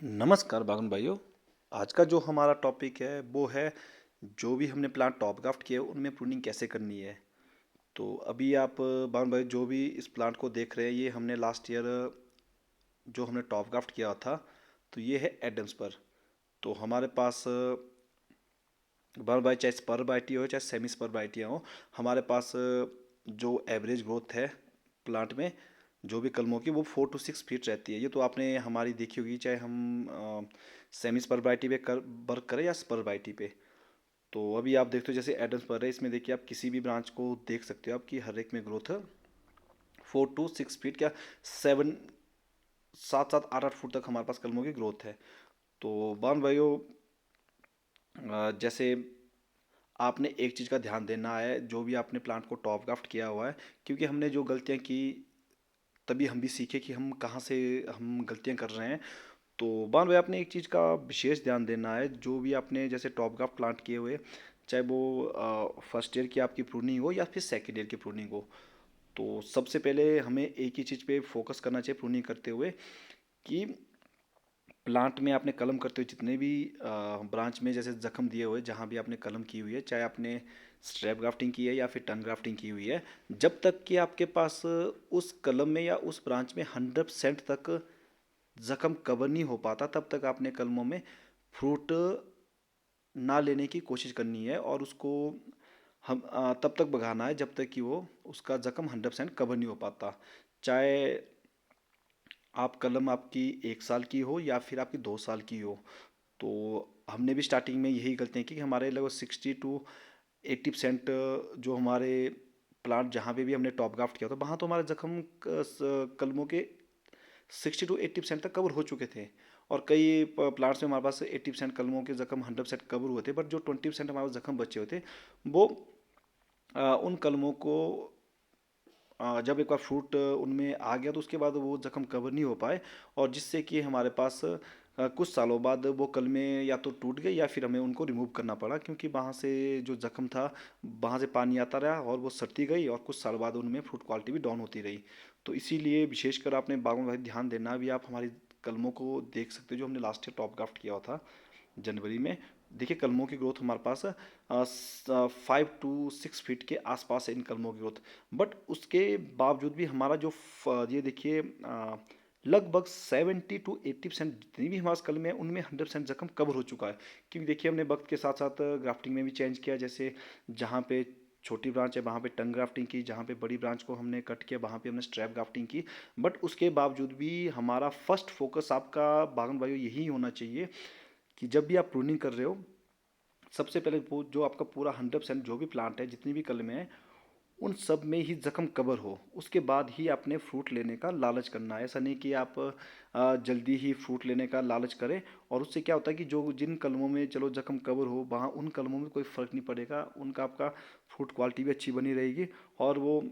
नमस्कार बागन भाइयों। आज का जो हमारा टॉपिक है वो है जो भी हमने प्लांट टॉप ग्राफ्ट किए उनमें प्रूनिंग कैसे करनी है। तो अभी आप बागन भाई जो भी इस प्लांट को देख रहे हैं ये हमने लास्ट ईयर जो हमने टॉप ग्राफ्ट किया था। तो ये है एडम्स पर। तो हमारे पास बागन भाई चाहे स्पर बाइटी हो चाहे सेमी स्पर बाइटियाँ हो, हमारे पास जो एवरेज ग्रोथ है प्लांट में जो भी कलमों की वो 4 to 6 फीट रहती है। ये तो आपने हमारी देखी होगी, चाहे हम सेमी स्पर पे कर वर्क करें या स्पर पे। तो अभी आप देखते हो जैसे एडम्स पर है, इसमें देखिए आप किसी भी ब्रांच को देख सकते हो आपकी हर एक में ग्रोथ 4 to 6 फीट क्या 7 सात सात आठ आठ फुट तक हमारे पास कलमों की ग्रोथ है। तो बावन भाइयों, जैसे आपने एक चीज़ का ध्यान देना है जो भी आपने प्लांट को टॉप ग्राफ्ट किया हुआ है, क्योंकि हमने जो गलतियां की तभी हम भी सीखे कि हम कहाँ से हम गलतियां कर रहे हैं। तो बान भाई आपने एक चीज़ का विशेष ध्यान देना है, जो भी आपने जैसे टॉप ग्राफ्ट प्लांट किए हुए, चाहे वो फर्स्ट ईयर की आपकी प्रूनिंग हो या फिर सेकेंड ईयर की प्रूनिंग हो, तो सबसे पहले हमें एक ही चीज़ पे फोकस करना चाहिए प्रूनिंग करते हुए कि प्लांट में आपने कलम करते हुए जितने भी ब्रांच में जैसे जख्म दिए हुए जहाँ भी आपने कलम की हुई है, चाहे आपने स्ट्रैप ग्राफ्टिंग की है या फिर टन ग्राफ्टिंग की हुई है, जब तक कि आपके पास उस कलम में या उस ब्रांच में 100% तक जख्म कवर नहीं हो पाता, तब तक आपने कलमों में फ्रूट ना लेने की कोशिश करनी है और उसको हम तब तक भगाना है जब तक कि वो उसका जख्म 100% कवर नहीं हो पाता। चाहे आप कलम आपकी 1 साल की हो या फिर आपकी 2 साल की हो। तो हमने भी स्टार्टिंग में यही गलतियाँ की कि हमारे लगभग 60 to 80% जो हमारे प्लांट जहाँ पे भी हमने टॉप ग्राफ्ट किया था वहाँ तो हमारे जख्म कलमों के 60 to 80% तक कवर हो चुके थे। और कई प्लांट्स में हमारे पास 80% कलमों के जख्म 100% कवर हुए थे, बट जो 20% हमारे पास जख्म बचे हुए थे वो उन कलमों को जब एक बार फ्रूट उनमें आ गया तो उसके बाद वो जख्म कवर नहीं हो पाए, और जिससे कि हमारे पास कुछ सालों बाद वो कलमें या तो टूट गई या फिर हमें उनको रिमूव करना पड़ा, क्योंकि वहाँ से जो जख्म था वहाँ से पानी आता रहा और वो सड़ती गई और कुछ साल बाद उनमें फ्रूट क्वालिटी भी डाउन होती रही। तो इसीलिए विशेषकर आपने बागों में ध्यान देना। भी आप हमारी कलमों को देख सकते हो जो हमने लास्ट ईयर टॉप ग्राफ्ट किया हुआ था जनवरी में। देखिए कलमों की ग्रोथ हमारे पास 5 to 6 फीट के आसपास है इन कलमों की ग्रोथ। बट उसके बावजूद भी हमारा जो ये देखिए लगभग 70 to 80% जितनी भी हमारे पास कलम है उनमें 100% जख्म कवर हो चुका है। क्योंकि देखिए हमने वक्त के साथ साथ ग्राफ्टिंग में भी चेंज किया, जैसे जहाँ पे छोटी ब्रांच है वहाँ पे टंग ग्राफ्टिंग की, जहाँ पे बड़ी ब्रांच को हमने कट किया वहाँ पे हमने स्ट्रैप ग्राफ्टिंग की। बट उसके बावजूद भी हमारा फर्स्ट फोकस आपका बागन भाइयों यही होना चाहिए कि जब भी आप प्रूनिंग कर रहे हो, सबसे पहले वो जो आपका पूरा 100% जो भी प्लांट है जितनी भी कलमें हैं उन सब में ही जख्म कवर हो, उसके बाद ही आपने फ्रूट लेने का लालच करना है। ऐसा नहीं कि आप जल्दी ही फ्रूट लेने का लालच करें, और उससे क्या होता है कि जो जिन कलमों में चलो जख्म कवर हो वहाँ उन कलमों में कोई फ़र्क नहीं पड़ेगा, उनका आपका फ्रूट क्वालिटी भी अच्छी बनी रहेगी और वो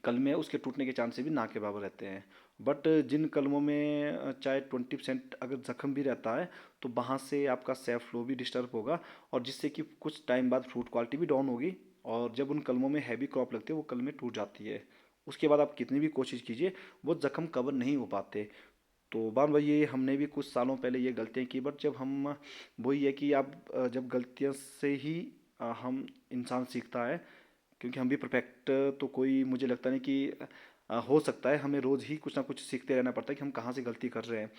कलमें उसके टूटने के चांसेस भी ना के बराबर रहते हैं। बट जिन कलमों में चाहे 20% अगर जख्म भी रहता है तो वहाँ से आपका सेफ फ्लो भी डिस्टर्ब होगा, और जिससे कि कुछ टाइम बाद फ्रूट क्वालिटी भी डाउन होगी, और जब उन कलमों में हैवी क्रॉप लगती है वो कलमें टूट जाती है। उसके बाद आप कितनी भी कोशिश कीजिए वो जख्म कवर नहीं हो पाते। तो बान भाई ये हमने भी कुछ सालों पहले ये गलतियाँ की, बट जब हम वही है कि आप जब गलतियों से ही हम इंसान सीखता है। क्योंकि हम भी परफेक्ट तो कोई मुझे लगता नहीं कि हो सकता है, हमें रोज़ ही कुछ ना कुछ सीखते रहना पड़ता है कि हम कहाँ से गलती कर रहे हैं।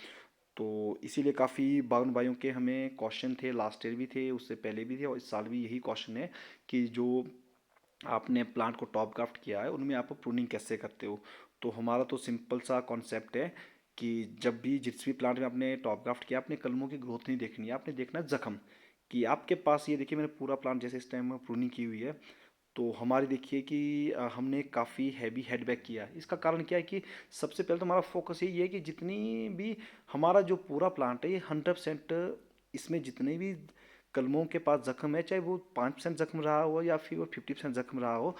तो इसीलिए काफ़ी बावन भाइयों के हमें क्वेश्चन थे, लास्ट ईयर भी थे, उससे पहले भी थे और इस साल भी यही क्वेश्चन है कि जो आपने प्लांट को टॉप ग्राफ्ट किया है उनमें आप प्रूनिंग कैसे करते हो। तो हमारा तो सिंपल सा कॉन्सेप्ट है कि जब भी जिस भी प्लांट में आपने टॉप ग्राफ्ट किया, आपने कलमों की ग्रोथ नहीं देखनी है, आपने देखना है जख्म। कि आपके पास ये देखिए मैंने पूरा प्लांट जैसे इस टाइम प्रूनिंग की हुई है, तो हमारी देखिए कि हमने काफ़ी हैवी हेडबैक किया। इसका कारण क्या है कि सबसे पहले तो हमारा फोकस यही है कि जितनी भी हमारा जो पूरा प्लांट है ये 100% इसमें जितने भी कलमों के पास जख्म है, चाहे वो 5% जख्म रहा हो या फिर वो 50% जख्म रहा हो,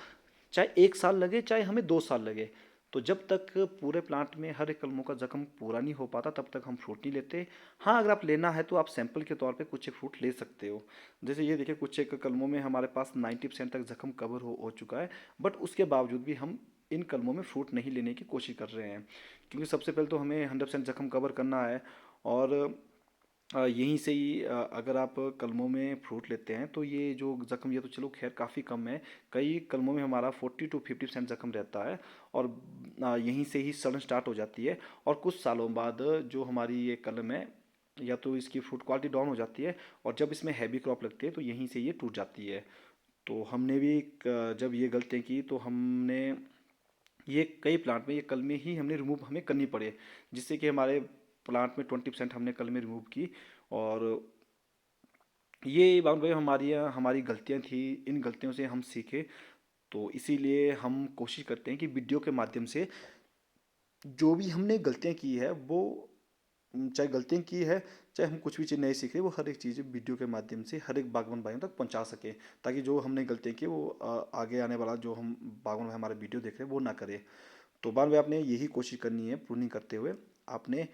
चाहे 1 साल लगे चाहे हमें 2 साल लगे, तो जब तक पूरे प्लांट में हर एक कलमों का जख्म पूरा नहीं हो पाता तब तक हम फ्रूट नहीं लेते। हाँ अगर आप लेना है तो आप सैंपल के तौर पे कुछ एक फ्रूट ले सकते हो। जैसे ये देखिए कुछ एक कलमों में हमारे पास 90% तक जख्म कवर हो चुका है, बट उसके बावजूद भी हम इन कलमों में फ्रूट नहीं लेने की कोशिश कर रहे हैं। क्योंकि सबसे पहले तो हमें 100% जख्म कवर करना है, और यहीं से ही अगर आप कलमों में फ्रूट लेते हैं तो ये जो ज़ख्म, ये तो चलो खैर काफ़ी कम है। कई कलमों में हमारा 40 to 50% ज़ख्म रहता है, और यहीं से ही सड़न स्टार्ट हो जाती है। और कुछ सालों बाद जो हमारी ये कलम है, या तो इसकी फ्रूट क्वालिटी डाउन हो जाती है, और जब इसमें हैवी क्रॉप लगती है तो यहीं से ये टूट जाती है। तो हमने भी जब ये गलतियाँ की तो हमने ये कई प्लांट में ये कलमें ही हमने रिमूव हमें करनी पड़े, जिससे कि हमारे प्लांट में 20% हमने कलमें रिमूव की। और ये बाउंड भाई हमारी हमारी गलतियाँ थी, इन गलतियों से हम सीखे। तो इसीलिए हम कोशिश करते हैं कि वीडियो के माध्यम से जो भी हमने गलतियाँ की है वो, चाहे गलतियाँ की है, चाहे हम कुछ भी चीज़ नहीं सीख रहे, वो हर एक चीज़ वीडियो के माध्यम से हर एक बागवान भाइयों तक पहुंचा सके, ताकि जो हमने गलतियाँ की वो आगे आने वाला जो हम बागवान भाई हमारे वीडियो देख रहे हैं वो ना करे। तो बार बार आपने यही कोशिश करनी है प्रूनिंग करते हुए। आपने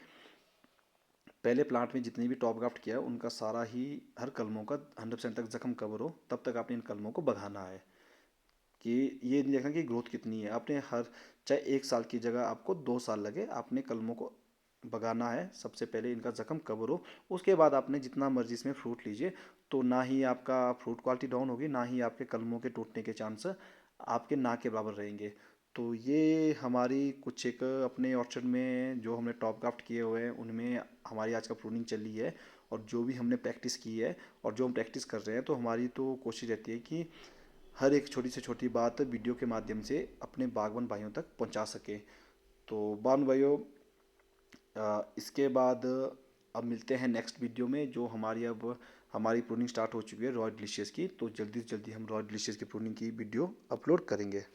पहले प्लांट में जितनी भी टॉप ग्राफ्ट किया है उनका सारा ही, हर कलमों का 100% तक जख्म कवर हो, तब तक आपने इन कलमों को बघाना है। कि ये नहीं देखना कि ग्रोथ कितनी है, आपने हर, चाहे 1 साल की जगह आपको 2 साल लगे, आपने कलमों को बगाना है। सबसे पहले इनका जख्म कवर हो, उसके बाद आपने जितना मर्जी इसमें फ्रूट लीजिए। तो ना ही आपका फ्रूट क्वालिटी डाउन होगी, ना ही आपके कलमों के टूटने के चांस आपके ना के बराबर रहेंगे। तो ये हमारी कुछ एक अपने ऑर्चर्ड में जो हमने टॉप ग्राफ्ट किए हुए हैं उनमें हमारी आज का प्रूनिंग चली है, और जो भी हमने प्रैक्टिस की है और जो हम प्रैक्टिस कर रहे हैं, तो हमारी तो कोशिश रहती है कि हर एक छोटी से छोटी बात वीडियो के माध्यम से अपने बागवान भाइयों तक पहुंचा सके। तो बागवान भाइयों, इसके बाद अब मिलते हैं नेक्स्ट वीडियो में, जो हमारी अब हमारी प्रूनिंग स्टार्ट हो चुकी है रॉयल डिलीशियस की। तो जल्दी से जल्दी हम रॉयल डिलीशियस की प्रूनिंग की वीडियो अपलोड करेंगे।